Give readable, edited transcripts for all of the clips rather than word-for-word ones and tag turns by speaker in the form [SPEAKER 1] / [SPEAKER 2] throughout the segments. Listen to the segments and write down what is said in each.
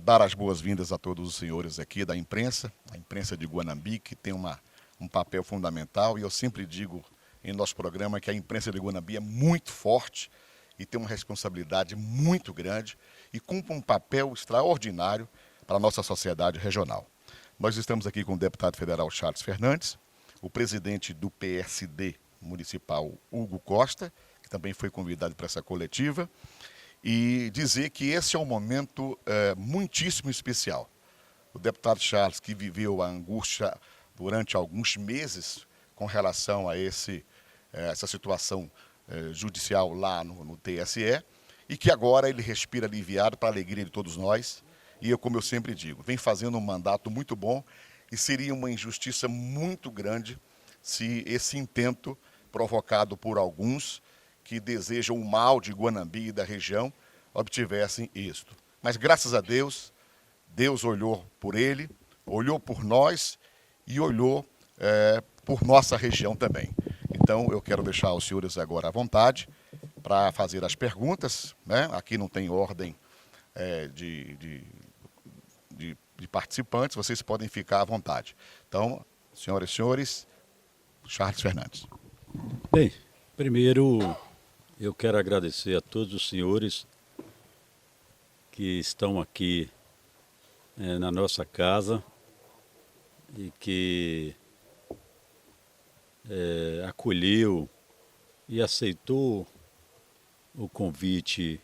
[SPEAKER 1] dar as boas-vindas a todos os senhores aqui da imprensa, a imprensa de Guanambi, que tem um papel fundamental, e eu sempre digo em nosso programa que a imprensa de Guanambi é muito forte e tem uma responsabilidade muito grande e cumpre um papel extraordinário para a nossa sociedade regional. Nós estamos aqui com o deputado federal Charles Fernandes, o presidente do PSD municipal Hugo Costa, que também foi convidado para essa coletiva, e dizer que esse é um momento muitíssimo especial. O deputado Charles, que viveu a angústia durante alguns meses com relação a essa situação judicial lá no TSE, e que agora ele respira aliviado para a alegria de todos nós. E eu, como eu sempre digo, vem fazendo um mandato muito bom e seria uma injustiça muito grande se esse intento provocado por alguns que desejam o mal de Guanambi e da região obtivessem êxito. Mas, graças a Deus, Deus olhou por ele, olhou por nós e olhou por nossa região também. Então, eu quero deixar os senhores agora à vontade para fazer as perguntas, né? Aqui não tem ordem de participantes, vocês podem ficar à vontade. Então, senhoras e senhores, Charles Fernandes.
[SPEAKER 2] Bem, primeiro eu quero agradecer a todos os senhores que estão aqui na nossa casa e que acolheu e aceitou o convite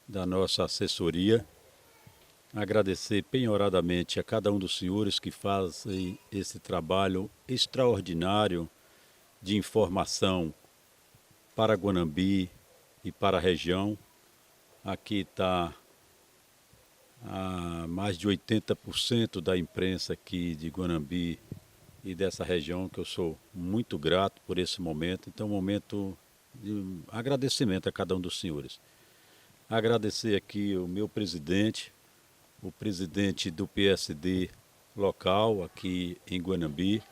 [SPEAKER 2] da nossa assessoria. Agradecer penhoradamente a cada um dos senhores que fazem esse trabalho extraordinário de informação para Guanambi e para a região. Aqui está mais de 80% da imprensa aqui de Guanambi e dessa região, que eu sou muito grato por esse momento. Então, um momento de agradecimento a cada um dos senhores. Agradecer aqui o meu presidente, o presidente do PSD local aqui em Guanambi,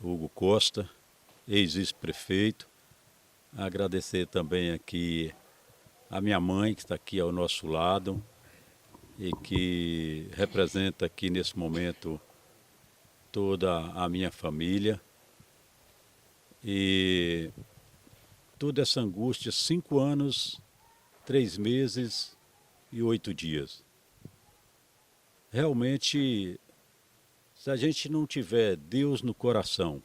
[SPEAKER 2] Hugo Costa, ex-vice-prefeito. Agradecer também aqui a minha mãe, que está aqui ao nosso lado e que representa aqui nesse momento toda a minha família. E toda essa angústia, 5 anos, 3 meses e 8 dias. Realmente, se a gente não tiver Deus no coração,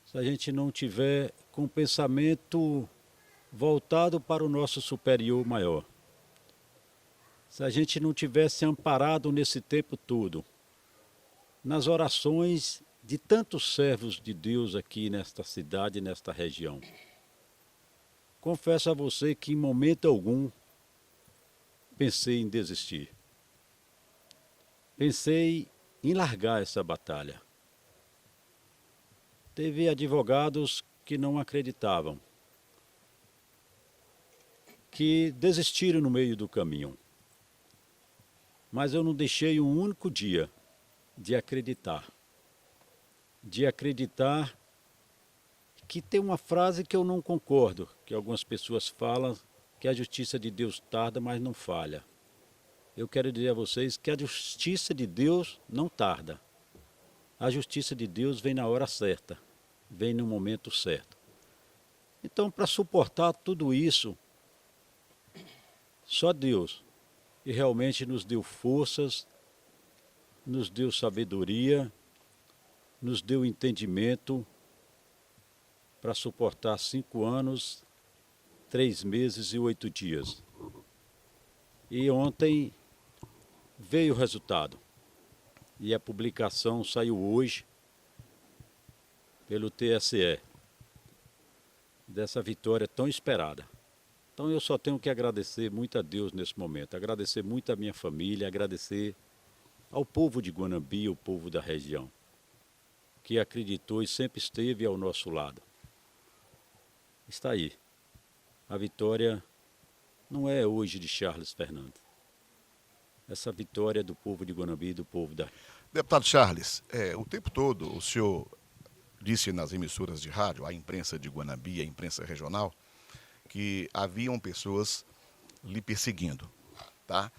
[SPEAKER 2] se a gente não tiver com o pensamento voltado para o nosso superior maior, se a gente não tivesse amparado nesse tempo todo, nas orações de tantos servos de Deus aqui nesta cidade, nesta região, confesso a você que em momento algum pensei em desistir. Pensei em largar essa batalha. Teve advogados que não acreditavam, que desistiram no meio do caminho. Mas eu não deixei um único dia de acreditar. De acreditar que tem uma frase que eu não concordo, que algumas pessoas falam que a justiça de Deus tarda, mas não falha. Eu quero dizer a vocês que a justiça de Deus não tarda. A justiça de Deus vem na hora certa, vem no momento certo. Então, para suportar tudo isso, só Deus, que realmente nos deu forças, nos deu sabedoria, nos deu entendimento para suportar 5 anos, 3 meses e 8 dias. E ontem veio o resultado. E a publicação saiu hoje pelo TSE, dessa vitória tão esperada. Então eu só tenho que agradecer muito a Deus nesse momento, agradecer muito a minha família, agradecer ao povo de Guanambi, o povo da região, que acreditou e sempre esteve ao nosso lado. Está aí. A vitória não é hoje de Charles Fernandes. Essa vitória é do povo de Guanambi e do povo da...
[SPEAKER 1] Deputado Charles, o tempo todo o senhor disse nas emissoras de rádio, a imprensa de Guanambi, a imprensa regional, que haviam pessoas lhe perseguindo, tá?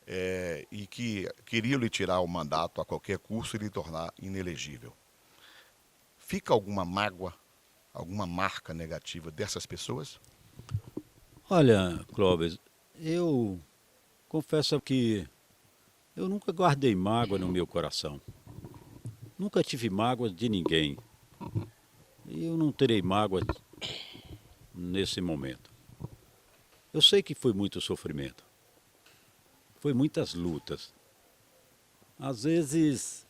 [SPEAKER 1] e que queriam lhe tirar o mandato a qualquer custo e lhe tornar inelegível. Fica alguma mágoa, alguma marca negativa dessas pessoas?
[SPEAKER 2] Olha, Clóvis, eu confesso que eu nunca guardei mágoa no meu coração. Nunca tive mágoa de ninguém. E eu não terei mágoa nesse momento. Eu sei que foi muito sofrimento. Foi muitas lutas. Às vezes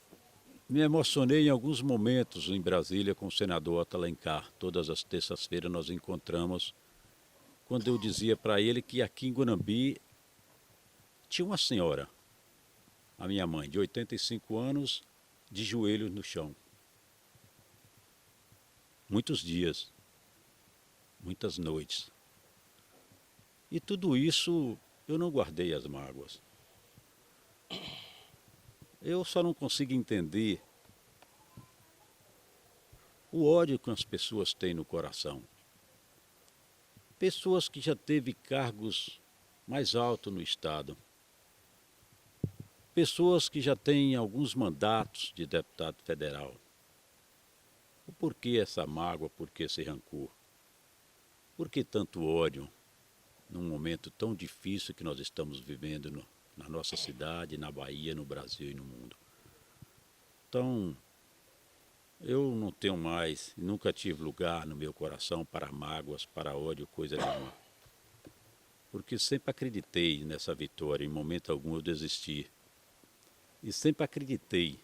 [SPEAKER 2] me emocionei em alguns momentos em Brasília com o senador Otto Alencar. Todas as terças-feiras nós encontramos, quando eu dizia para ele que aqui em Guanambi tinha uma senhora, a minha mãe, de 85 anos, de joelhos no chão. Muitos dias, muitas noites. E tudo isso eu não guardei as mágoas. Eu só não consigo entender o ódio que as pessoas têm no coração. Pessoas que já teve cargos mais altos no Estado. Pessoas que já têm alguns mandatos de deputado federal. Por que essa mágoa, por que esse rancor? Por que tanto ódio num momento tão difícil que nós estamos vivendo na nossa cidade, na Bahia, no Brasil e no mundo? Então, eu não tenho mais, nunca tive lugar no meu coração para mágoas, para ódio, coisa nenhuma. Porque sempre acreditei nessa vitória, em momento algum eu desisti. E sempre acreditei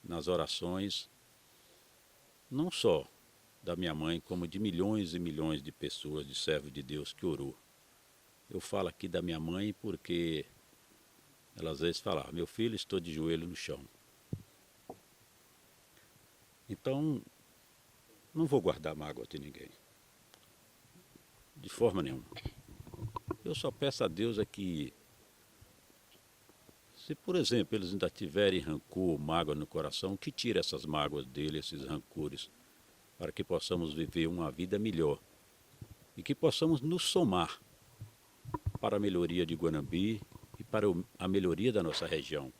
[SPEAKER 2] nas orações, não só da minha mãe, como de milhões e milhões de pessoas, de servos de Deus que orou. Eu falo aqui da minha mãe porque ela às vezes fala: meu filho, estou de joelho no chão. Então, não vou guardar mágoa de ninguém. De forma nenhuma. Eu só peço a Deus é que, se por exemplo eles ainda tiverem rancor, mágoa no coração, que tire essas mágoas dele, esses rancores, para que possamos viver uma vida melhor e que possamos nos somar para a melhoria de Guanambi e para a melhoria da nossa região.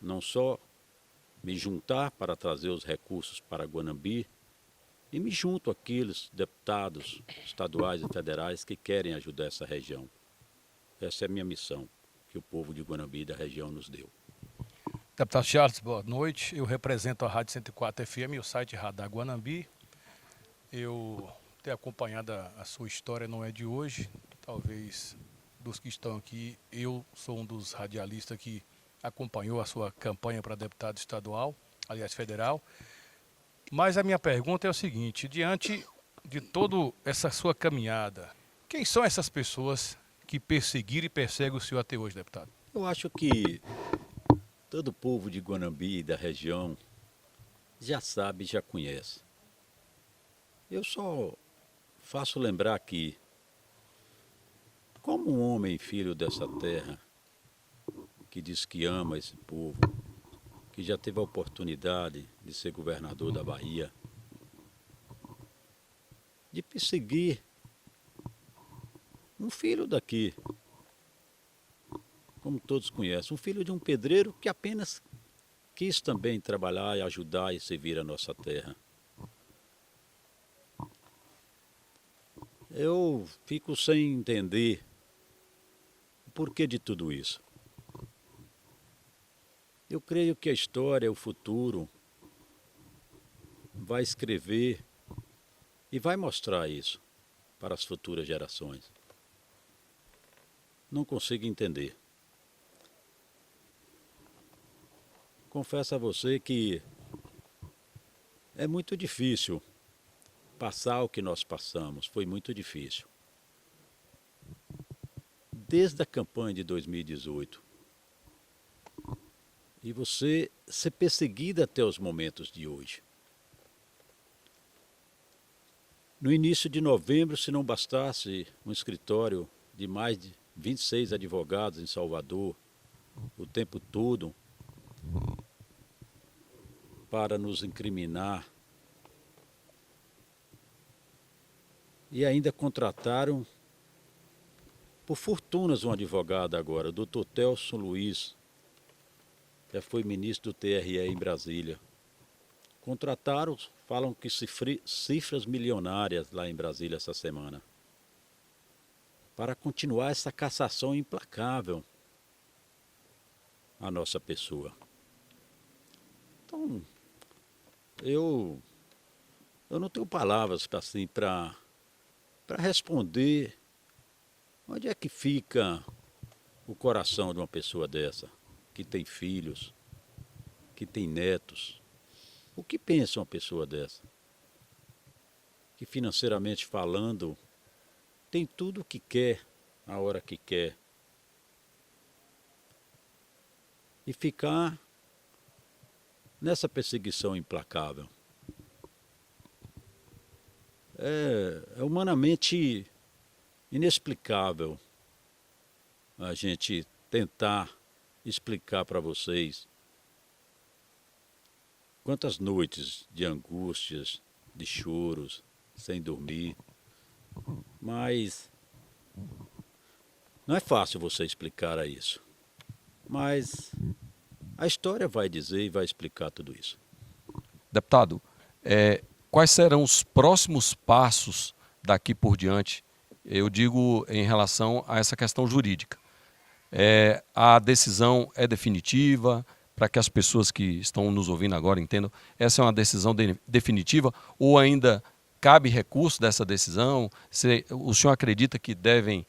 [SPEAKER 2] Não só me juntar para trazer os recursos para Guanambi e me junto àqueles deputados estaduais e federais que querem ajudar essa região. Essa é a minha missão que o povo de Guanambi e da região nos deu.
[SPEAKER 3] Deputado Charles, boa noite. Eu represento a Rádio 104 FM e o site Radar Guanambi. Eu tenho acompanhado a sua história, não é de hoje. Talvez dos que estão aqui, eu sou um dos radialistas que acompanhou a sua campanha para deputado estadual, aliás federal. Mas a minha pergunta é o seguinte: diante de toda essa sua caminhada, quem são essas pessoas que perseguiram e perseguem o senhor até hoje, deputado?
[SPEAKER 2] Eu acho que todo o povo de Guanambi e da região já sabe, já conhece. Eu só faço lembrar que, como um homem filho dessa terra, que diz que ama esse povo, que já teve a oportunidade de ser governador da Bahia, de perseguir um filho daqui, como todos conhecem, um filho de um pedreiro que apenas quis também trabalhar e ajudar e servir a nossa terra. Eu fico sem entender o porquê de tudo isso. Eu creio que a história, o futuro, vai escrever e vai mostrar isso para as futuras gerações. Não consigo entender. Confesso a você que é muito difícil passar o que nós passamos, foi muito difícil. Desde a campanha de 2018. E você ser perseguida até os momentos de hoje. No início de novembro, se não bastasse um escritório de mais de 26 advogados em Salvador, o tempo todo, para nos incriminar, e ainda contrataram por fortunas um advogado agora, o doutor Telson Luiz, já foi ministro do TRE em Brasília. Contrataram, falam que cifras milionárias lá em Brasília essa semana, para continuar essa cassação implacável à nossa pessoa. Então, eu não tenho palavras assim, para responder onde é que fica o coração de uma pessoa dessa, que tem filhos, que tem netos. O que pensa uma pessoa dessa? Que financeiramente falando, tem tudo o que quer, a hora que quer. E ficar nessa perseguição implacável. É humanamente inexplicável a gente tentar explicar para vocês quantas noites de angústias, de choros, sem dormir. Mas não é fácil você explicar isso. Mas a história vai dizer e vai explicar tudo isso.
[SPEAKER 4] Deputado, quais serão os próximos passos daqui por diante? Eu digo em relação a essa questão jurídica. A decisão é definitiva, para que as pessoas que estão nos ouvindo agora entendam, essa é uma decisão definitiva ou ainda cabe recurso dessa decisão? O senhor acredita que devem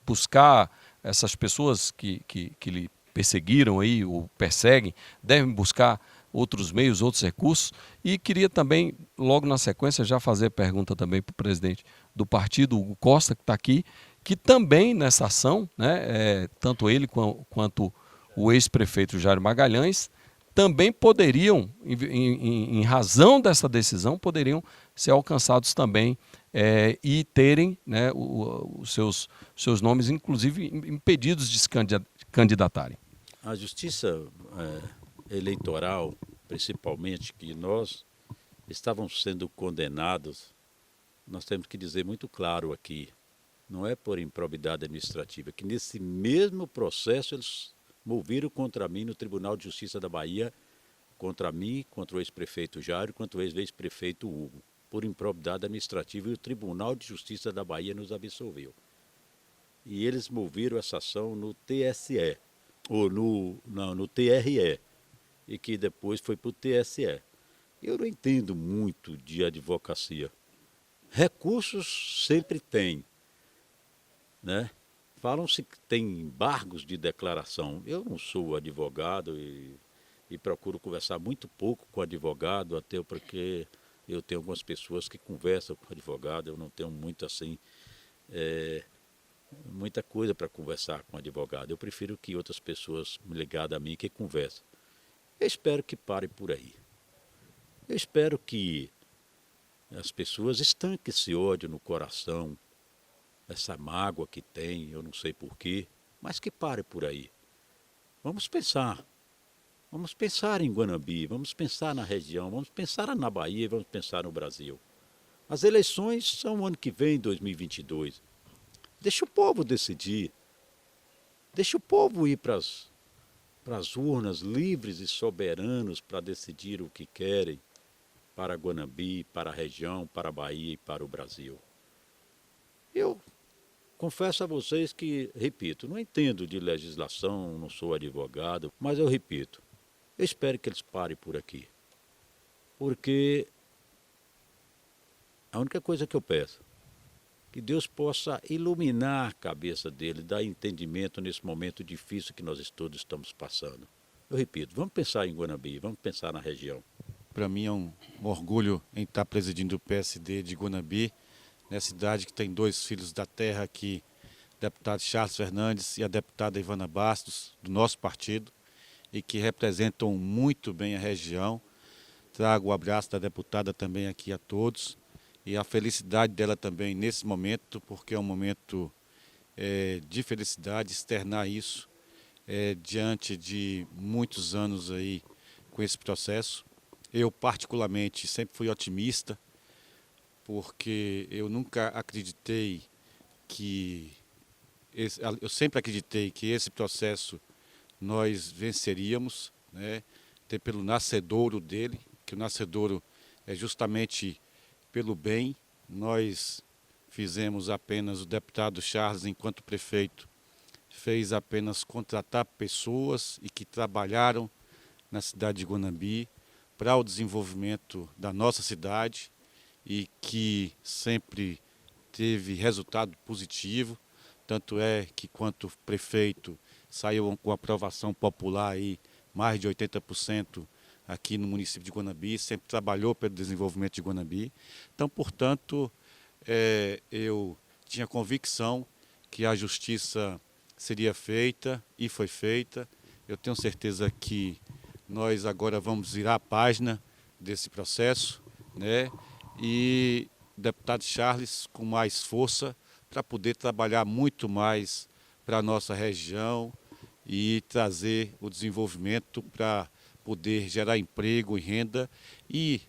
[SPEAKER 4] buscar essas pessoas que lhe perseguiram aí, ou perseguem, devem buscar outros meios, outros recursos? E queria também, logo na sequência, já fazer pergunta também para o presidente do partido, Hugo Costa, que está aqui, que também nessa ação, né, tanto ele quanto o ex-prefeito Jairo Magalhães, também poderiam, em razão dessa decisão, poderiam ser alcançados também e terem, né, os seus nomes, inclusive, impedidos de se candidatarem.
[SPEAKER 2] A justiça eleitoral, principalmente, que nós estávamos sendo condenados, nós temos que dizer muito claro aqui, não é por improbidade administrativa, que nesse mesmo processo eles moveram contra mim no Tribunal de Justiça da Bahia, contra mim, contra o ex-prefeito Jairo, contra o ex-prefeito Hugo, por improbidade administrativa, e o Tribunal de Justiça da Bahia nos absolveu. E eles moveram essa ação no TSE, ou no TRE, e que depois foi para o TSE. Eu não entendo muito de advocacia. Recursos sempre tem, né? Falam-se que tem embargos de declaração. Eu não sou advogado e procuro conversar muito pouco com advogado, até porque eu tenho algumas pessoas que conversam com advogado, eu não tenho muito assim, muita coisa para conversar com advogado. Eu prefiro que outras pessoas ligadas a mim que conversem. Eu espero que pare por aí. Eu espero que as pessoas estanquem esse ódio no coração, essa mágoa que tem, eu não sei porquê, mas que pare por aí. Vamos pensar em Guanambi, vamos pensar na região, vamos pensar na Bahia, vamos pensar no Brasil. As eleições são o ano que vem, 2022. Deixa o povo decidir, deixa o povo ir para as urnas livres e soberanos para decidir o que querem para Guanambi, para a região, para a Bahia e para o Brasil. Eu confesso a vocês que, repito, não entendo de legislação, não sou advogado, mas eu repito, eu espero que eles parem por aqui. Porque a única coisa que eu peço, que Deus possa iluminar a cabeça dele, dar entendimento nesse momento difícil que nós todos estamos passando. Eu repito, vamos pensar em Guanambi, vamos pensar na região.
[SPEAKER 5] Para mim é um orgulho em estar presidindo o PSD de Guanambi, nessa cidade que tem dois filhos da terra aqui, o deputado Charles Fernandes e a deputada Ivana Bastos, do nosso partido, e que representam muito bem a região. Trago o abraço da deputada também aqui a todos e a felicidade dela também nesse momento, porque é um momento de felicidade, externar isso diante de muitos anos aí com esse processo. Eu, particularmente, sempre fui otimista, porque eu nunca acreditei que eu sempre acreditei que esse processo nós venceríamos, né? Até pelo nascedouro dele, que o nascedouro é justamente pelo bem. Nós fizemos apenas, o deputado Charles, enquanto prefeito, fez apenas contratar pessoas e que trabalharam na cidade de Guanambi para o desenvolvimento da nossa cidade e que sempre teve resultado positivo. Tanto é que, quanto prefeito, saiu com aprovação popular aí, mais de 80% aqui no município de Guanambi, sempre trabalhou pelo desenvolvimento de Guanambi. Então, portanto, eu tinha convicção que a justiça seria feita e foi feita. Eu tenho certeza que nós agora vamos virar a página desse processo, né? E o deputado Charles com mais força para poder trabalhar muito mais para a nossa região e trazer o desenvolvimento para poder gerar emprego e renda e,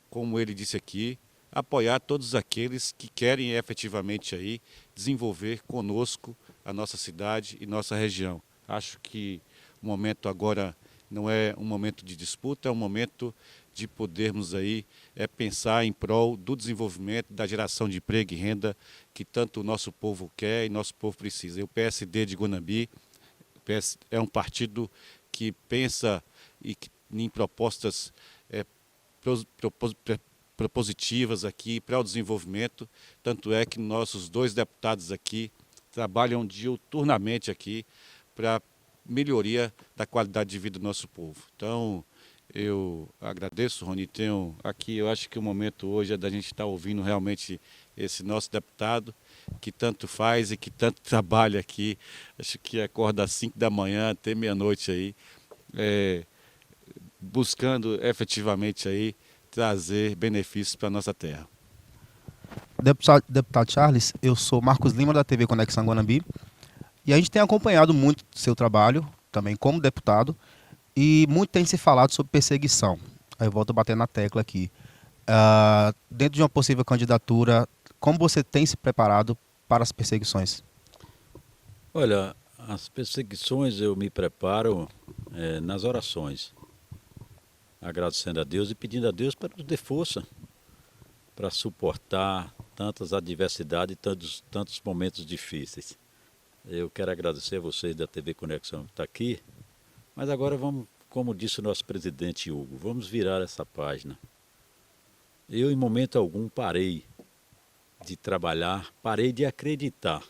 [SPEAKER 5] como ele disse aqui, apoiar todos aqueles que querem efetivamente aí desenvolver conosco a nossa cidade e nossa região. Acho que o momento agora não é um momento de disputa, é um momento de podermos aí pensar em prol do desenvolvimento, da geração de emprego e renda que tanto o nosso povo quer e nosso povo precisa. E o PSD de Guanambi é um partido que pensa em propostas propositivas aqui para o desenvolvimento, tanto é que nossos 2 deputados aqui trabalham diuturnamente aqui para melhoria da qualidade de vida do nosso povo. Então, eu agradeço, Rony, tenho aqui, eu acho que o momento hoje é da gente estar ouvindo realmente esse nosso deputado, que tanto faz e que tanto trabalha aqui, acho que acorda às 5 da manhã até meia-noite aí, buscando efetivamente aí trazer benefícios para a nossa terra.
[SPEAKER 6] Deputado Charles, eu sou Marcos Lima da TV Conexão Guanambi e a gente tem acompanhado muito seu trabalho, também como deputado, e muito tem se falado sobre perseguição. Aí eu volto a bater na tecla aqui. Dentro de uma possível candidatura, como você tem se preparado para as perseguições?
[SPEAKER 2] Olha, as perseguições eu me preparo nas orações, agradecendo a Deus e pedindo a Deus para nos dê força para suportar tantas adversidades e tantos momentos difíceis. Eu quero agradecer a vocês da TV Conexão que está aqui, mas agora vamos, como disse o nosso presidente Hugo, vamos virar essa página. Eu, em momento algum, parei de trabalhar, parei de acreditar.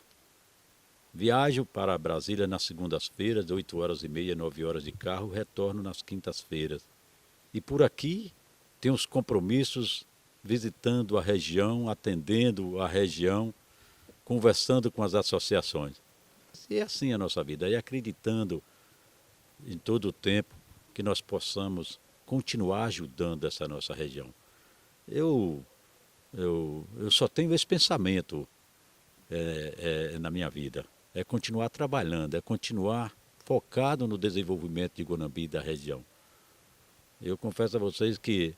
[SPEAKER 2] Viajo para Brasília nas segundas-feiras, 8h30, 9 horas de carro, retorno nas quintas-feiras. E por aqui tem os compromissos, visitando a região, atendendo a região, conversando com as associações. E é assim a nossa vida, e acreditando em todo o tempo que nós possamos continuar ajudando essa nossa região. Eu só tenho esse pensamento na minha vida, é continuar trabalhando, é continuar focado no desenvolvimento de Guanambi e da região. Eu confesso a vocês que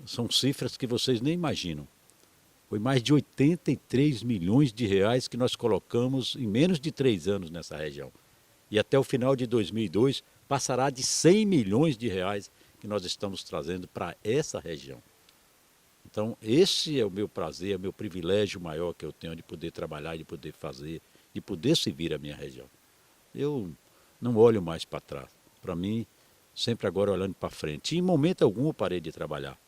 [SPEAKER 2] são cifras que vocês nem imaginam. Foi mais de 83 milhões de reais que nós colocamos em menos de 3 anos nessa região. E até o final de 2002 passará de 100 milhões de reais que nós estamos trazendo para essa região. Então esse é o meu prazer, é o meu privilégio maior que eu tenho de poder trabalhar, de poder fazer, de poder servir a minha região. Eu não olho mais para trás. Para mim, sempre agora olhando para frente. E em momento algum eu parei de trabalhar.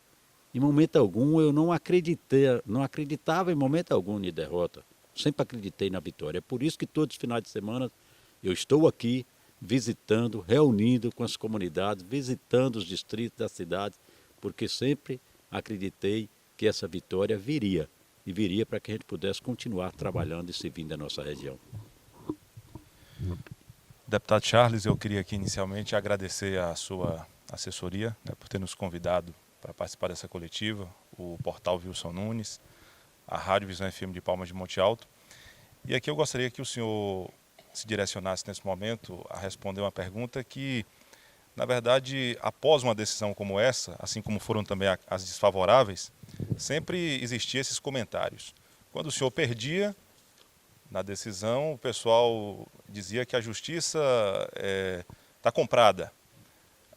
[SPEAKER 2] Em momento algum eu não acreditava em momento algum em derrota. Sempre acreditei na vitória. É por isso que todos os finais de semana eu estou aqui visitando, reunindo com as comunidades, visitando os distritos da cidade, porque sempre acreditei que essa vitória viria. E viria para que a gente pudesse continuar trabalhando e servindo a nossa região.
[SPEAKER 7] Deputado Charles, eu queria aqui inicialmente agradecer a sua assessoria, né, por ter nos convidado para participar dessa coletiva, o portal Wilson Nunes, a Rádio Visão FM de Palmas de Monte Alto. E aqui eu gostaria que o senhor se direcionasse nesse momento a responder uma pergunta que, na verdade, após uma decisão como essa, assim como foram também as desfavoráveis, sempre existiam esses comentários. Quando o senhor perdia, Na decisão, o pessoal dizia que a justiça está comprada.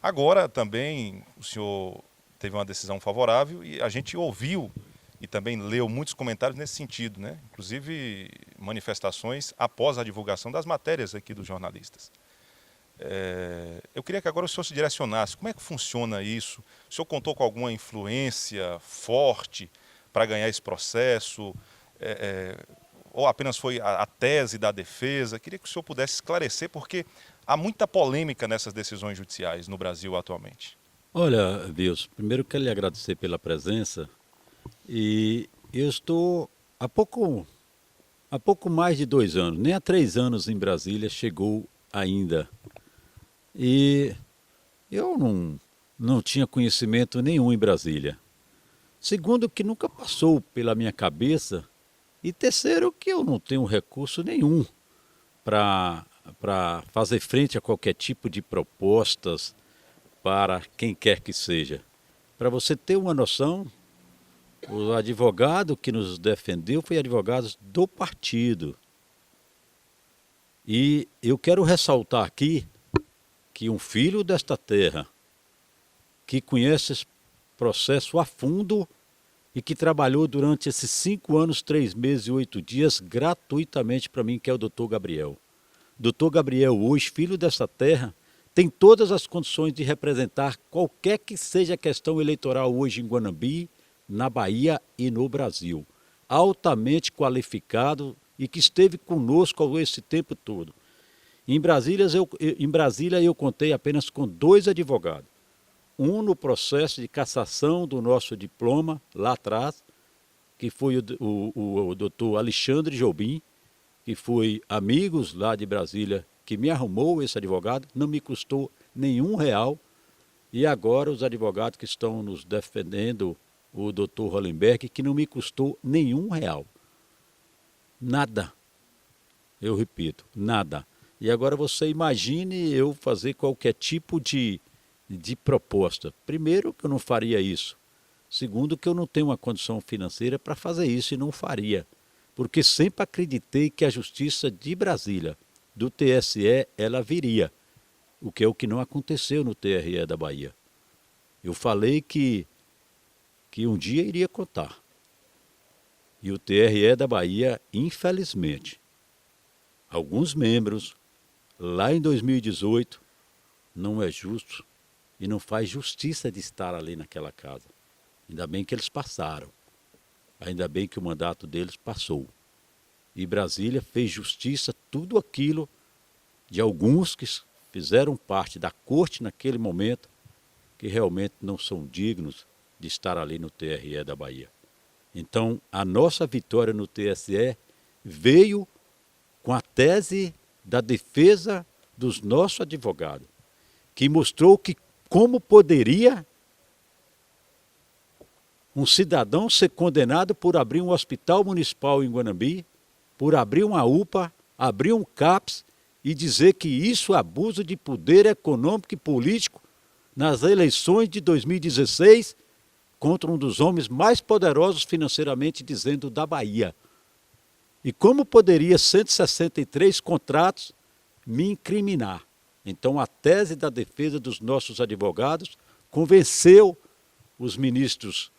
[SPEAKER 7] Agora também o senhor teve uma decisão favorável e a gente ouviu e também leu muitos comentários nesse sentido, né? Inclusive manifestações após a divulgação das matérias aqui dos jornalistas. Eu queria que agora o senhor se direcionasse. Como é que funciona isso? O senhor contou com alguma influência forte para ganhar esse processo? Ou apenas foi a tese da defesa? Queria que o senhor pudesse esclarecer, porque há muita polêmica nessas decisões judiciais no Brasil atualmente.
[SPEAKER 2] Olha, Wilson, primeiro quero lhe agradecer pela presença. E eu estou há pouco mais de 2 anos, nem há 3 anos em Brasília chegou ainda. E eu não tinha conhecimento nenhum em Brasília. Segundo, que nunca passou pela minha cabeça. E terceiro, que eu não tenho recurso nenhum para fazer frente a qualquer tipo de propostas para quem quer que seja. Para você ter uma noção, o advogado que nos defendeu foi advogado do partido. E eu quero ressaltar aqui que um filho desta terra, que conhece esse processo a fundo e que trabalhou durante esses 5 anos, 3 meses e 8 dias gratuitamente para mim, que é o doutor Gabriel. Doutor Gabriel, hoje, filho desta terra, tem todas as condições de representar qualquer que seja a questão eleitoral hoje em Guanambi, na Bahia e no Brasil. Altamente qualificado e que esteve conosco esse tempo todo. Em Brasília eu contei apenas com 2 advogados. Um no processo de cassação do nosso diploma, lá atrás, que foi o doutor Alexandre Jobim, que foi amigos lá de Brasília, que me arrumou esse advogado, não me custou nenhum real. E agora os advogados que estão nos defendendo, o doutor Hollenberg, que não me custou nenhum real. Nada. Eu repito, nada. E agora você imagine eu fazer qualquer tipo de proposta. Primeiro, que eu não faria isso. Segundo, que eu não tenho uma condição financeira para fazer isso e não faria. Porque sempre acreditei que a justiça de Brasília, do TSE, ela viria. O que é o que não aconteceu no TRE da Bahia. Eu falei que um dia iria contar. E o TRE da Bahia, infelizmente, alguns membros, lá em 2018, não é justo e não faz justiça de estar ali naquela casa. Ainda bem que eles passaram. Ainda bem que o mandato deles passou. E Brasília fez justiça tudo aquilo de alguns que fizeram parte da corte naquele momento, que realmente não são dignos de estar ali no TRE da Bahia. Então, a nossa vitória no TSE veio com a tese da defesa dos nossos advogados, que mostrou que como poderia um cidadão ser condenado por abrir um hospital municipal em Guanambi, por abrir uma UPA, abrir um CAPS e dizer que isso é abuso de poder econômico e político nas eleições de 2016 contra um dos homens mais poderosos financeiramente, dizendo, da Bahia. E como poderia 163 contratos me incriminar? Então a tese da defesa dos nossos advogados convenceu os ministros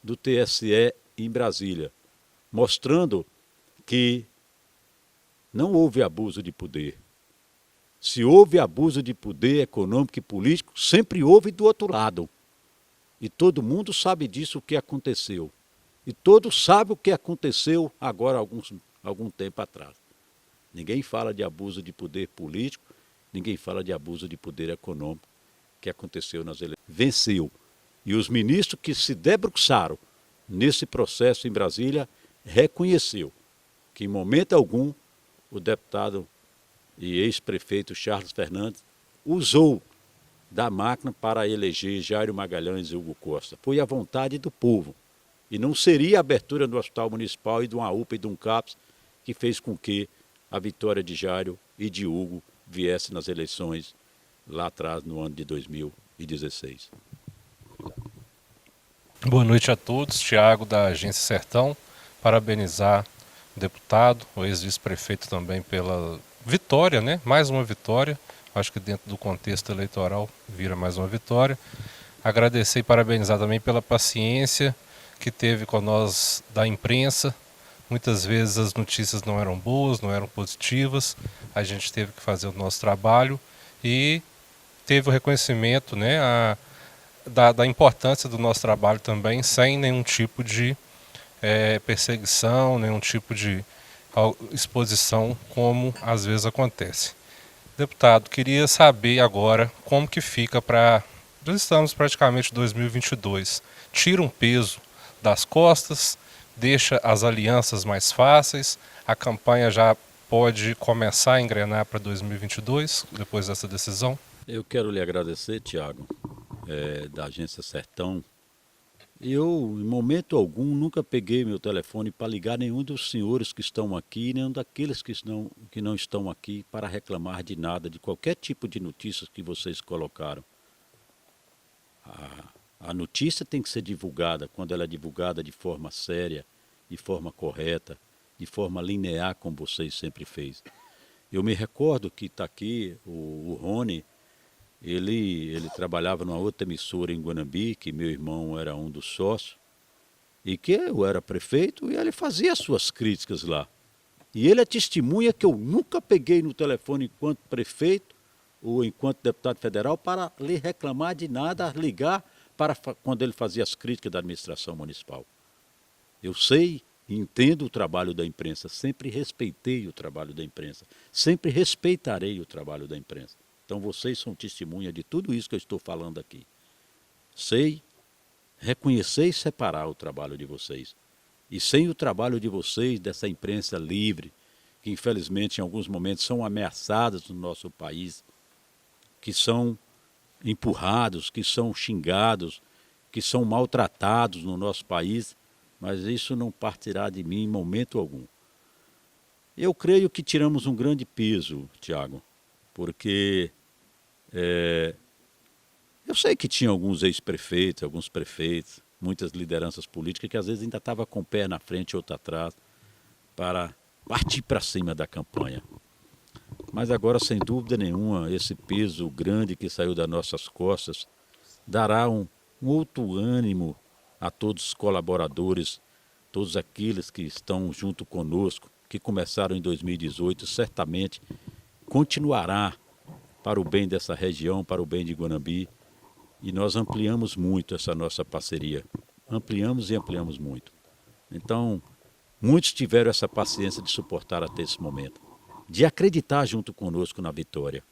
[SPEAKER 2] do TSE em Brasília, mostrando que não houve abuso de poder. Se houve abuso de poder econômico e político, sempre houve do outro lado. E todo mundo sabe disso, o que aconteceu. E todos sabem o que aconteceu agora, algum tempo atrás. Ninguém fala de abuso de poder político, ninguém fala de abuso de poder econômico que aconteceu nas eleições. Venceu. E os ministros que se debruçaram nesse processo em Brasília reconheceu que em momento algum o deputado e ex-prefeito Charles Fernandes usou da máquina para eleger Jairo Magalhães e Hugo Costa. Foi a vontade do povo. E não seria a abertura do Hospital Municipal e de uma UPA e de um CAPS que fez com que a vitória de Jairo e de Hugo viesse nas eleições lá atrás, no ano de 2016.
[SPEAKER 8] Boa noite a todos. Tiago, da Agência Sertão. Parabenizar
[SPEAKER 7] deputado, o ex-vice-prefeito também pela vitória, né? Mais uma vitória. Acho que dentro do contexto eleitoral vira mais uma vitória. Agradecer e parabenizar também pela paciência que teve com nós da imprensa. Muitas vezes as notícias não eram boas, não eram positivas. A gente teve que fazer o nosso trabalho e teve o reconhecimento, né, da importância do nosso trabalho também, sem nenhum tipo de perseguição, nenhum tipo de exposição, como às vezes acontece. Deputado, queria saber agora como que fica para... Nós estamos praticamente em 2022. Tira um peso das costas, deixa as alianças mais fáceis, a campanha já pode começar a engrenar para 2022, depois dessa decisão?
[SPEAKER 2] Eu quero lhe agradecer, Tiago, da Agência Sertão. Eu, em momento algum, nunca peguei meu telefone para ligar nenhum dos senhores que estão aqui, nenhum daqueles que não estão aqui para reclamar de nada, de qualquer tipo de notícias que vocês colocaram. A notícia tem que ser divulgada quando ela é divulgada de forma séria, de forma correta, de forma linear, como vocês sempre fez. Eu me recordo que está aqui o Rony, ele trabalhava numa outra emissora em Guanambi, que meu irmão era um dos sócios, e que eu era prefeito, e ele fazia as suas críticas lá. E ele é testemunha que eu nunca peguei no telefone enquanto prefeito ou enquanto deputado federal para lhe reclamar de nada, ligar para quando ele fazia as críticas da administração municipal. Eu sei e entendo o trabalho da imprensa, sempre respeitei o trabalho da imprensa, sempre respeitarei o trabalho da imprensa. Então vocês são testemunha de tudo isso que eu estou falando aqui. Sei reconhecer e separar o trabalho de vocês. E sem o trabalho de vocês, dessa imprensa livre, que infelizmente em alguns momentos são ameaçadas no nosso país, que são empurrados, que são xingados, que são maltratados no nosso país, mas isso não partirá de mim em momento algum. Eu creio que tiramos um grande peso, Tiago, porque eu sei que tinha alguns ex-prefeitos, alguns prefeitos, muitas lideranças políticas que às vezes ainda estavam com o pé na frente e outro atrás para partir para cima da campanha. Mas agora, sem dúvida nenhuma, esse peso grande que saiu das nossas costas dará um outro ânimo a todos os colaboradores, todos aqueles que estão junto conosco, que começaram em 2018, certamente continuará para o bem dessa região, para o bem de Guanambi. E nós ampliamos muito essa nossa parceria. Ampliamos e ampliamos muito. Então, muitos tiveram essa paciência de suportar até esse momento, de acreditar junto conosco na vitória.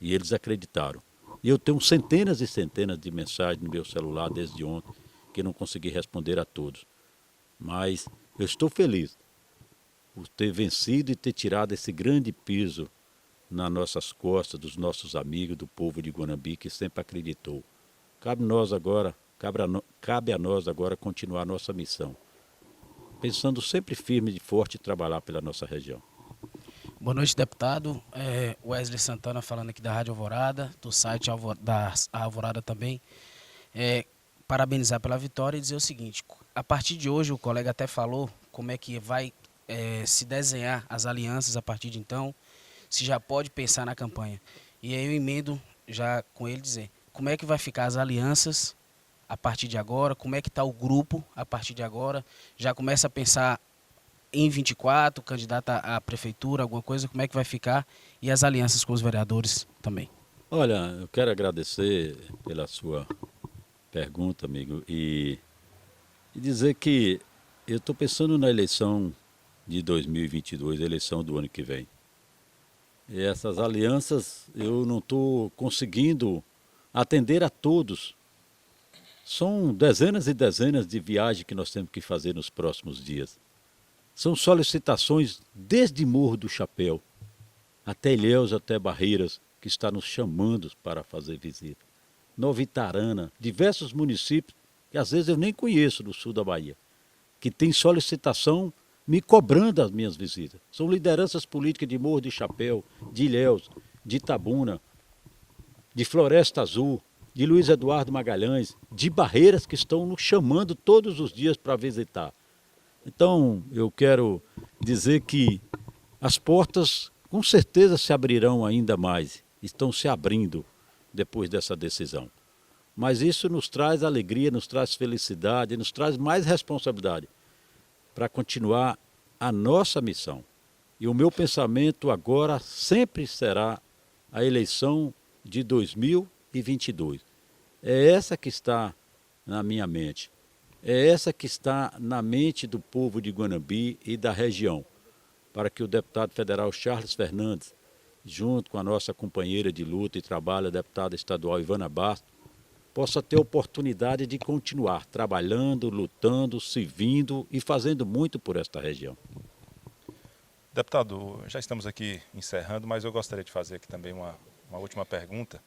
[SPEAKER 2] E eles acreditaram. E eu tenho centenas e centenas de mensagens no meu celular desde ontem, que não consegui responder a todos. Mas eu estou feliz por ter vencido e ter tirado esse grande peso nas nossas costas, dos nossos amigos, do povo de Guanambi, que sempre acreditou. Cabe a nós agora continuar a nossa missão, pensando sempre firme e forte e trabalhar pela nossa região.
[SPEAKER 8] Boa noite, deputado. Wesley Santana falando aqui da Rádio Alvorada, do site da Alvorada também. Parabenizar pela vitória e dizer o seguinte: a partir de hoje, o colega até falou como é que vai se desenhar as alianças a partir de então, se já pode pensar na campanha. E aí eu emendo já com ele dizer como é que vai ficar as alianças a partir de agora, como é que está o grupo a partir de agora, já começa a pensar em 24, candidata à prefeitura, alguma coisa, como é que vai ficar, e as alianças com os vereadores também.
[SPEAKER 2] Olha, eu quero agradecer pela sua pergunta, amigo, e dizer que eu estou pensando na eleição de 2022, a eleição do ano que vem. E essas alianças eu não estou conseguindo atender a todos. São dezenas e dezenas de viagens que nós temos que fazer nos próximos dias. São solicitações desde Morro do Chapéu até Ilhéus, até Barreiras, que está nos chamando para fazer visita. Nova Itarana, diversos municípios que às vezes eu nem conheço do sul da Bahia, que tem solicitação me cobrando as minhas visitas. São lideranças políticas de Morro do Chapéu, de Ilhéus, de Itabuna, de Floresta Azul, de Luiz Eduardo Magalhães, de Barreiras, que estão nos chamando todos os dias para visitar. Então, eu quero dizer que as portas com certeza se abrirão ainda mais, estão se abrindo depois dessa decisão. Mas isso nos traz alegria, nos traz felicidade, nos traz mais responsabilidade para continuar a nossa missão. E o meu pensamento agora sempre será a eleição de 2022. É essa que está na minha mente. É essa que está na mente do povo de Guanambi e da região, para que o deputado federal Charles Fernandes, junto com a nossa companheira de luta e trabalho, a deputada estadual Ivana Bastos, possa ter oportunidade de continuar trabalhando, lutando, servindo e fazendo muito por esta região.
[SPEAKER 7] Deputado, já estamos aqui encerrando, mas eu gostaria de fazer aqui também uma última pergunta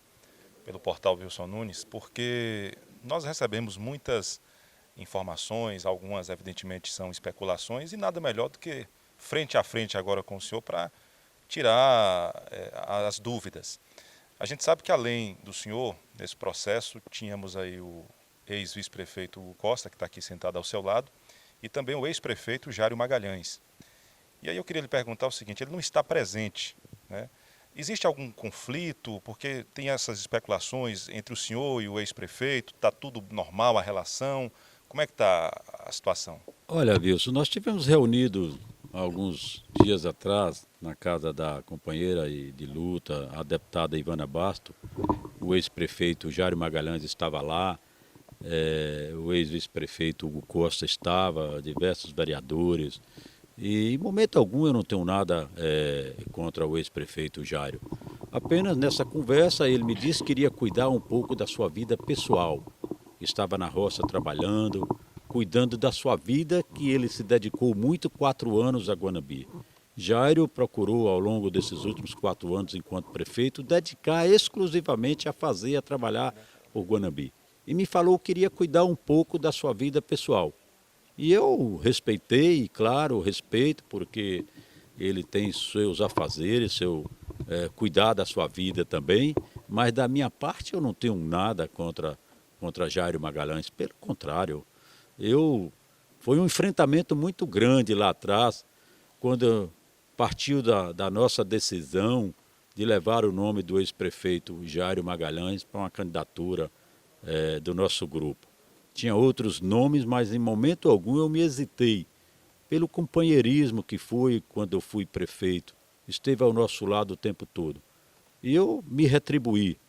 [SPEAKER 7] pelo portal Wilson Nunes, porque nós recebemos muitas informações, algumas evidentemente são especulações, e nada melhor do que frente a frente agora com o senhor para tirar as dúvidas. A gente sabe que além do senhor, nesse processo, tínhamos aí o ex-vice-prefeito Hugo Costa, que está aqui sentado ao seu lado, e também o ex-prefeito Jário Magalhães. E aí eu queria lhe perguntar o seguinte, ele não está presente, né? Existe algum conflito, porque tem essas especulações entre o senhor e o ex-prefeito, está tudo normal a relação, como é que está a situação?
[SPEAKER 2] Olha, Wilson, nós tivemos reunidos alguns dias atrás na casa da companheira de luta, a deputada Ivana Bastos, o ex-prefeito Jário Magalhães estava lá, o ex-vice-prefeito Hugo Costa estava, diversos vereadores, e em momento algum eu não tenho nada contra o ex-prefeito Jário. Apenas nessa conversa ele me disse que queria cuidar um pouco da sua vida pessoal. Estava na roça trabalhando, cuidando da sua vida, que ele se dedicou muito 4 anos a Guanambi. Jário procurou, ao longo desses últimos 4 anos, enquanto prefeito, dedicar exclusivamente a trabalhar por Guanambi. E me falou que queria cuidar um pouco da sua vida pessoal. E eu respeitei, claro, respeito, porque ele tem seus afazeres, cuidar da sua vida também, mas da minha parte eu não tenho nada contra Jário Magalhães, pelo contrário. Foi um enfrentamento muito grande lá atrás, quando partiu da nossa decisão de levar o nome do ex-prefeito Jário Magalhães para uma candidatura do nosso grupo. Tinha outros nomes, mas em momento algum eu me hesitei, pelo companheirismo que foi quando eu fui prefeito, esteve ao nosso lado o tempo todo. E eu me retribuí,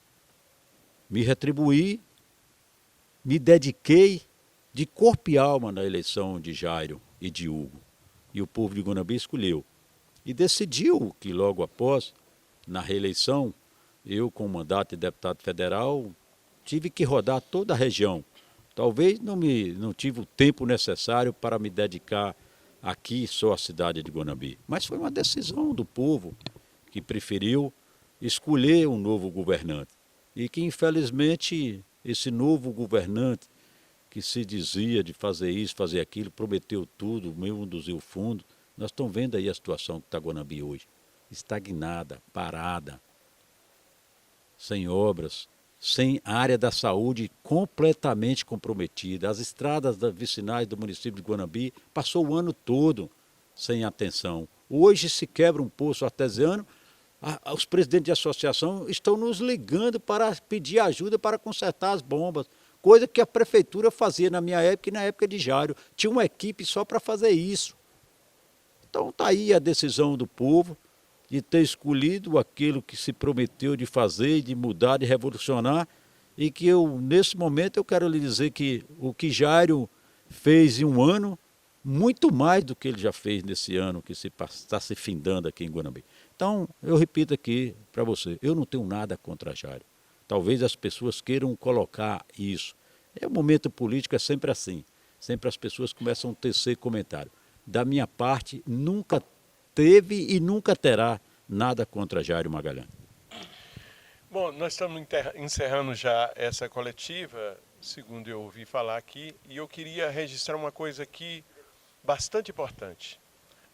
[SPEAKER 2] me dediquei de corpo e alma na eleição de Jário e de Hugo. E o povo de Guanambi escolheu. E decidiu que logo após, na reeleição, eu com o mandato de deputado federal, tive que rodar toda a região. Talvez não tive o tempo necessário para me dedicar aqui só à cidade de Guanambi. Mas foi uma decisão do povo que preferiu escolher um novo governante. E que infelizmente esse novo governante que se dizia de fazer isso, fazer aquilo, prometeu tudo, mesmo induziu fundo. Nós estamos vendo aí a situação que está Guanambi hoje. Estagnada, parada, sem obras, sem área da saúde completamente comprometida. As estradas vicinais do município de Guanambi passou o ano todo sem atenção. Hoje se quebra um poço artesiano, os presidentes de associação estão nos ligando para pedir ajuda para consertar as bombas, coisa que a prefeitura fazia na minha época e na época de Jário. Tinha uma equipe só para fazer isso. Então está aí a decisão do povo de ter escolhido aquilo que se prometeu de fazer, de mudar, de revolucionar, e que nesse momento, eu quero lhe dizer que o que Jário fez em um ano, muito mais do que ele já fez nesse ano que está se findando aqui em Guanambi. Então, eu repito aqui para você, eu não tenho nada contra Jário. Talvez as pessoas queiram colocar isso. O momento político é sempre assim, sempre as pessoas começam a tecer comentário. Da minha parte, nunca teve e nunca terá nada contra Jário Magalhães.
[SPEAKER 9] Bom, nós estamos encerrando já essa coletiva, segundo eu ouvi falar aqui, e eu queria registrar uma coisa aqui bastante importante.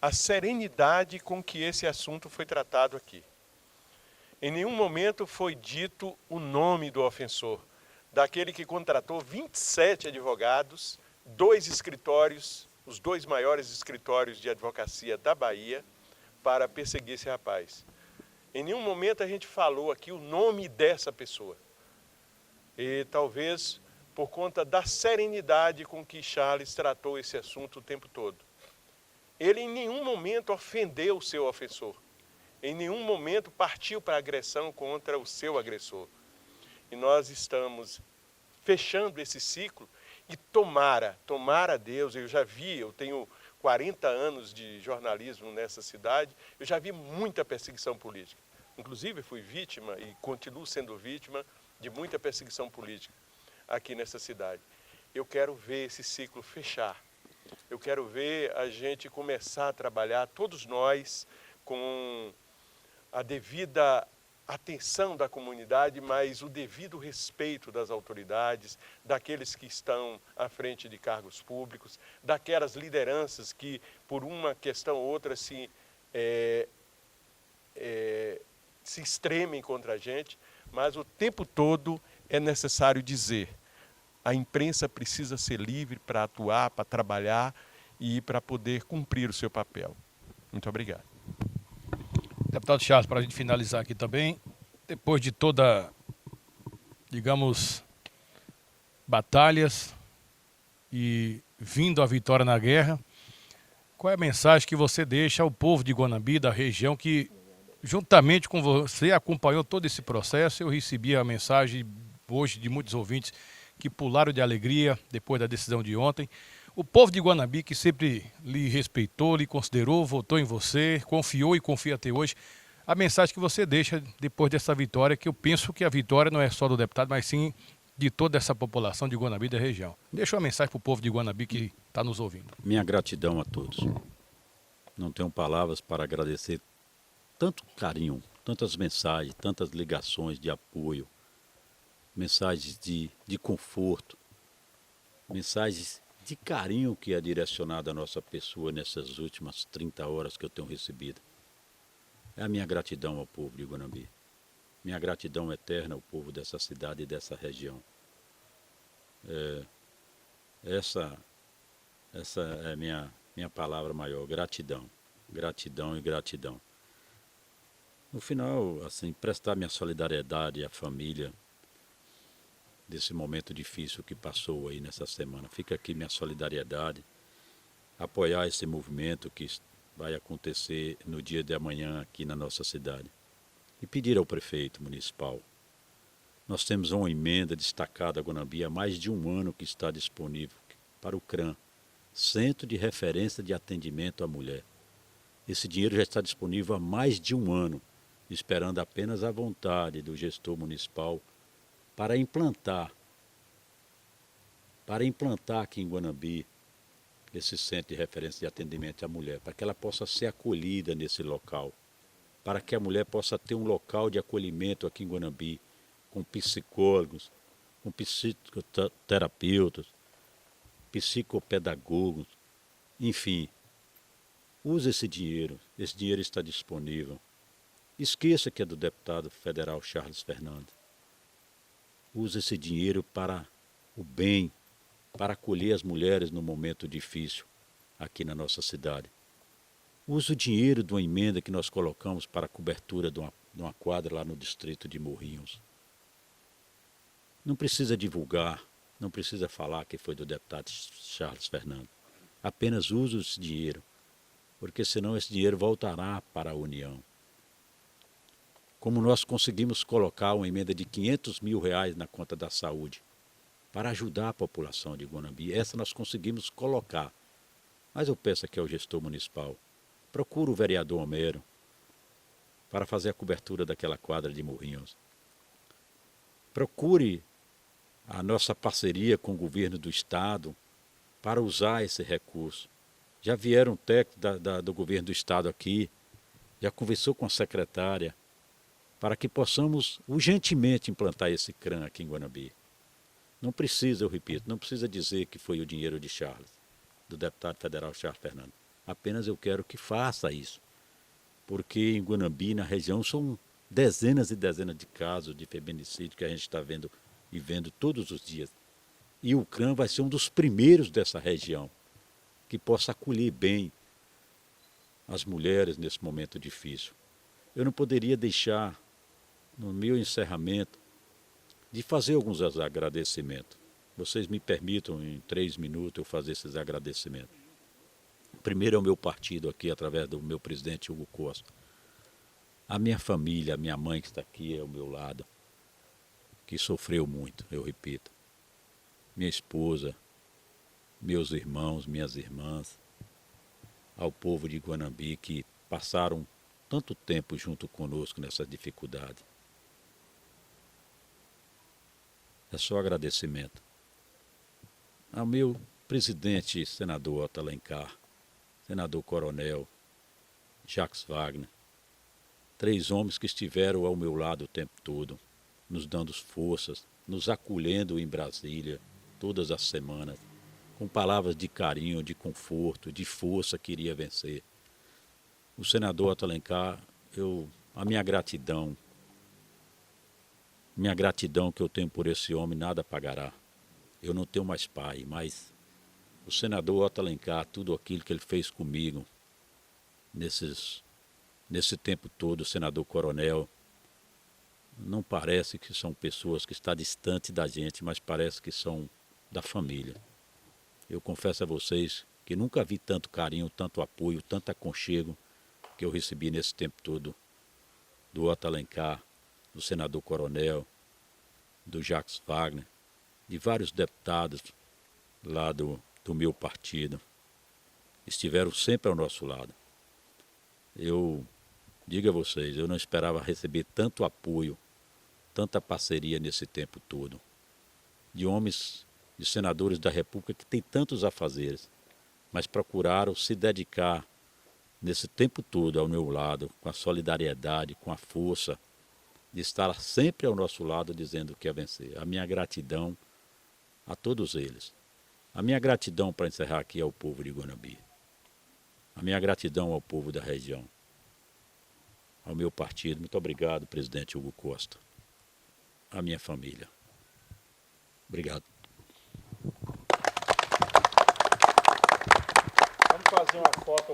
[SPEAKER 9] A serenidade com que esse assunto foi tratado aqui. Em nenhum momento foi dito o nome do ofensor, daquele que contratou 27 advogados, 2 escritórios, os 2 maiores escritórios de advocacia da Bahia para perseguir esse rapaz. Em nenhum momento a gente falou aqui o nome dessa pessoa. E talvez por conta da serenidade com que Charles tratou esse assunto o tempo todo. Ele em nenhum momento ofendeu o seu ofensor. Em nenhum momento partiu para a agressão contra o seu agressor. E nós estamos fechando esse ciclo e tomara Deus, eu tenho 40 anos de jornalismo nessa cidade, eu já vi muita perseguição política. Inclusive fui vítima e continuo sendo vítima de muita perseguição política aqui nessa cidade. Eu quero ver esse ciclo fechar. Eu quero ver a gente começar a trabalhar, todos nós, com a devida atenção da comunidade, mas o devido respeito das autoridades, daqueles que estão à frente de cargos públicos, daquelas lideranças que, por uma questão ou outra, se extremem contra a gente, mas o tempo todo é necessário dizer: a imprensa precisa ser livre para atuar, para trabalhar e para poder cumprir o seu papel. Muito obrigado.
[SPEAKER 3] Deputado Charles, para a gente finalizar aqui também, depois de toda, digamos, batalhas e vindo a vitória na guerra, qual é a mensagem que você deixa ao povo de Guanambi, da região, que juntamente com você acompanhou todo esse processo? Eu recebi a mensagem hoje de muitos ouvintes que pularam de alegria depois da decisão de ontem. O povo de Guanambi, que sempre lhe respeitou, lhe considerou, votou em você, confiou e confia até hoje. A mensagem que você deixa depois dessa vitória, que eu penso que a vitória não é só do deputado, mas sim de toda essa população de Guanambi e da região. Deixa uma mensagem para o povo de Guanambi que está nos ouvindo.
[SPEAKER 10] Minha gratidão a todos. Não tenho palavras para agradecer tanto carinho, tantas mensagens, tantas ligações de apoio, mensagens de conforto, mensagens de carinho que é direcionado à nossa pessoa nessas últimas 30 horas que eu tenho recebido. É a minha gratidão ao povo de Guanambi. Minha gratidão eterna ao povo dessa cidade e dessa região. Essa é a minha palavra maior, gratidão. Gratidão e gratidão. No final, assim, prestar minha solidariedade à família desse momento difícil que passou aí nessa semana. Fica aqui minha solidariedade, apoiar esse movimento que vai acontecer no dia de amanhã aqui na nossa cidade. E pedir ao prefeito municipal. Nós temos uma emenda destacada a Guanambi há mais de um ano que está disponível para o CRAM, Centro de Referência de Atendimento à Mulher. Esse dinheiro já está disponível há mais de um ano, esperando apenas a vontade do gestor municipal para implantar aqui em Guanambi esse centro de referência de atendimento à mulher, para que ela possa ser acolhida nesse local, para que a mulher possa ter um local de acolhimento aqui em Guanambi, com psicólogos, com psicoterapeutas, psicopedagogos, enfim. Use esse dinheiro está disponível. Esqueça que é do deputado federal Charles Fernandes. Use esse dinheiro para o bem, para acolher as mulheres no momento difícil aqui na nossa cidade. Use o dinheiro de uma emenda que nós colocamos para a cobertura de uma quadra lá no distrito de Morrinhos. Não precisa divulgar, não precisa falar que foi do deputado Charles Fernandes. Apenas use esse dinheiro, porque senão esse dinheiro voltará para a União. Como nós conseguimos colocar uma emenda de R$500 mil na conta da saúde para ajudar a população de Guanambi, essa nós conseguimos colocar. Mas eu peço aqui ao gestor municipal, procure o vereador Homero para fazer a cobertura daquela quadra de Morrinhos. Procure a nossa parceria com o governo do estado para usar esse recurso. Já vieram técnicos do governo do estado aqui, já conversou com a secretária, para que possamos urgentemente implantar esse CRAM aqui em Guanambi. Não precisa, eu repito, não precisa dizer que foi o dinheiro de Charles, do deputado federal Charles Fernandes. Apenas eu quero que faça isso, porque em Guanambi, na região, são dezenas e dezenas de casos de feminicídio que a gente está vendo e vendo todos os dias. E o CRAM vai ser um dos primeiros dessa região. que possa acolher bem as mulheres nesse momento difícil. Eu não poderia deixar, no meu encerramento, de fazer alguns agradecimentos. Vocês me permitam, em 3 minutos, eu fazer esses agradecimentos. Primeiro é o meu partido aqui, através do meu presidente Hugo Costa. A minha família, a minha mãe que está aqui ao meu lado, que sofreu muito, eu repito. Minha esposa, meus irmãos, minhas irmãs, ao povo de Guanambi que passaram tanto tempo junto conosco nessa dificuldade. É só agradecimento. Ao meu presidente, senador Otto Alencar, senador Coronel, Jacques Wagner, 3 homens que estiveram ao meu lado o tempo todo, nos dando forças, nos acolhendo em Brasília todas as semanas, com palavras de carinho, de conforto, de força que iria vencer. O senador Otto Alencar, a minha gratidão que eu tenho por esse homem nada pagará. Eu não tenho mais pai, mas o senador Otto Alencar, tudo aquilo que ele fez comigo nesse tempo todo, o senador Coronel, não parece que são pessoas que estão distantes da gente, mas parece que são da família. Eu confesso a vocês que nunca vi tanto carinho, tanto apoio, tanto aconchego que eu recebi nesse tempo todo do Otto Alencar, do senador Coronel, do Jacques Wagner, de vários deputados lá do meu partido. Estiveram sempre ao nosso lado. Eu digo a vocês, eu não esperava receber tanto apoio, tanta parceria nesse tempo todo. De homens, de senadores da República que têm tantos afazeres, mas procuraram se dedicar nesse tempo todo ao meu lado, com a solidariedade, com a força, de estar sempre ao nosso lado dizendo que ia vencer. A minha gratidão a todos eles. A minha gratidão, para encerrar aqui, ao povo de Guanambi. A minha gratidão ao povo da região. Ao meu partido. Muito obrigado, presidente Hugo Costa. A minha família. Obrigado.
[SPEAKER 2] Vamos fazer uma foto